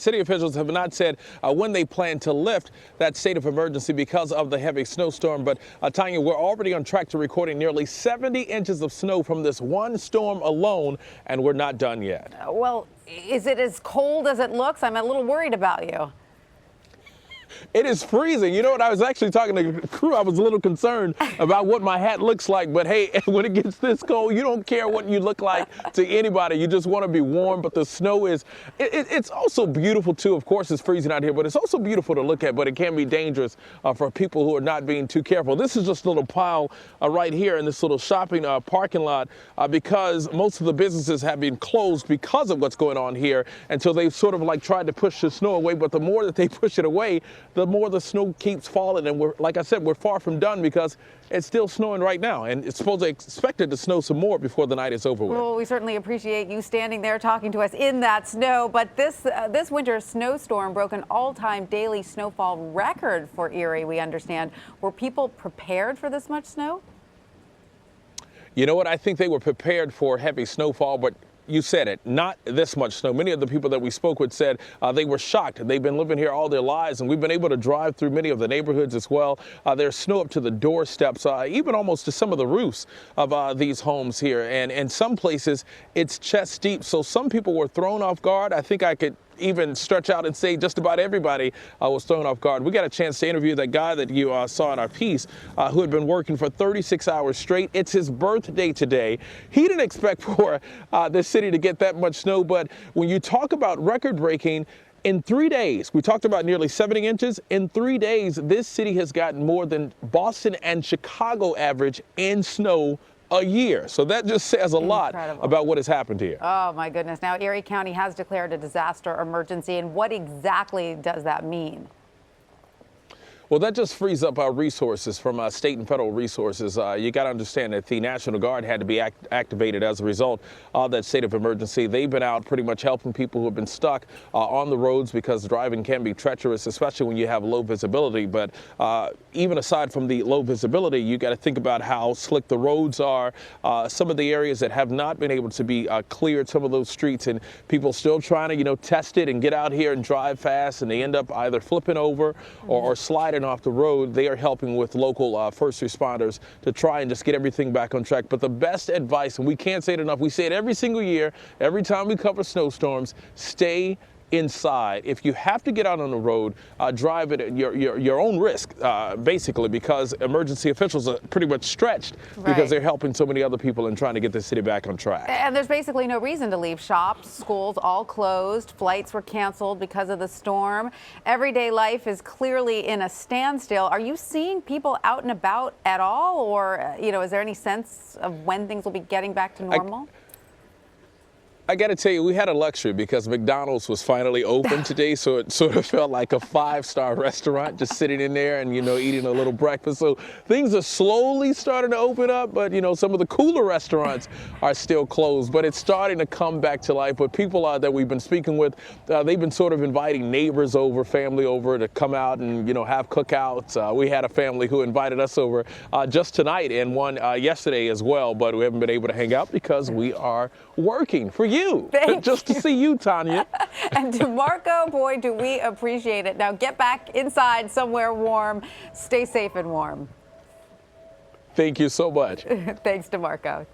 City officials have not said when they plan to lift that state of emergency because of the heavy snowstorm. But Tanya, we're already on track to recording nearly 70 inches of snow from this one storm alone, and we're not done yet. Well, is it as cold as it looks? I'm a little worried about you. It is freezing. You know what? I was actually talking to the crew. I was a little concerned about what my hat looks like. But hey, when it gets this cold, you don't care what you look like to anybody. You just want to be warm. But the snow is, it's also beautiful too. Of course, it's freezing out here, but it's also beautiful to look at. But it can be dangerous for people who are not being too careful. This is just a little pile right here in this little shopping parking lot because most of the businesses have been closed because of what's going on here. And so they've sort of like tried to push the snow away. But the more that they push it away, the more the snow keeps falling. And we're, like I said, we're far from done because it's still snowing right now. And it's supposedly expected to snow some more before the night is over with. Well, we certainly appreciate you standing there talking to us in that snow. But this winter snowstorm broke an all-time daily snowfall record for Erie, we understand. Were people prepared for this much snow? You know what? I think they were prepared for heavy snowfall, but you said it, not this much snow. Many of the people that we spoke with said they were shocked. They've been living here all their lives, and we've been able to drive through many of the neighborhoods as well. There's snow up to the doorsteps, even almost to some of the roofs of these homes here. And in some places, it's chest deep. So some people were thrown off guard. I think I could even stretch out and say just about everybody was thrown off guard. We got a chance to interview that guy that you saw in our piece who had been working for 36 hours straight. It's his birthday today. He didn't expect for this city to get that much snow, but when you talk about record-breaking, in 3 days, we talked about nearly 70 inches. In 3 days, this city has gotten more than Boston and Chicago average in snow a year. So that just says a lot about what has happened here. Oh, my goodness. Now, Erie County has declared a disaster emergency. And what exactly does that mean? Well, that just frees up our resources from state and federal resources. You got to understand that the National Guard had to be activated as a result of that state of emergency. They've been out pretty much helping people who have been stuck on the roads because driving can be treacherous, especially when you have low visibility. But even aside from the low visibility, you got to think about how slick the roads are. Some of the areas that have not been able to be cleared, some of those streets, and people still trying to, test it and get out here and drive fast, and they end up either flipping over or sliding off the road. They are helping with local first responders to try and just get everything back on track. But the best advice, and we can't say it enough, we say it every single year, every time we cover snowstorms, stay inside. If you have to get out on the road, drive it at your own risk, basically, because emergency officials are pretty much stretched because they're helping so many other people and trying to get the city back on track. And there's basically no reason to leave. Shops, schools, all closed. Flights were canceled because of the storm. Everyday life is clearly in a standstill. Are you seeing people out and about at all? Or, is there any sense of when things will be getting back to normal? I got to tell you, we had a luxury because McDonald's was finally open today, so it sort of felt like a five-star restaurant, just sitting in there and, eating a little breakfast. So things are slowly starting to open up, but, some of the cooler restaurants are still closed. But it's starting to come back to life. But people that we've been speaking with, they've been sort of inviting neighbors over, family over to come out and, have cookouts. We had a family who invited us over just tonight and one yesterday as well, but we haven't been able to hang out because we are working for you. Just to see you, Tanya. And DeMarco, boy, do we appreciate it. Now get back inside somewhere warm. Stay safe and warm. Thank you so much. Thanks, DeMarco.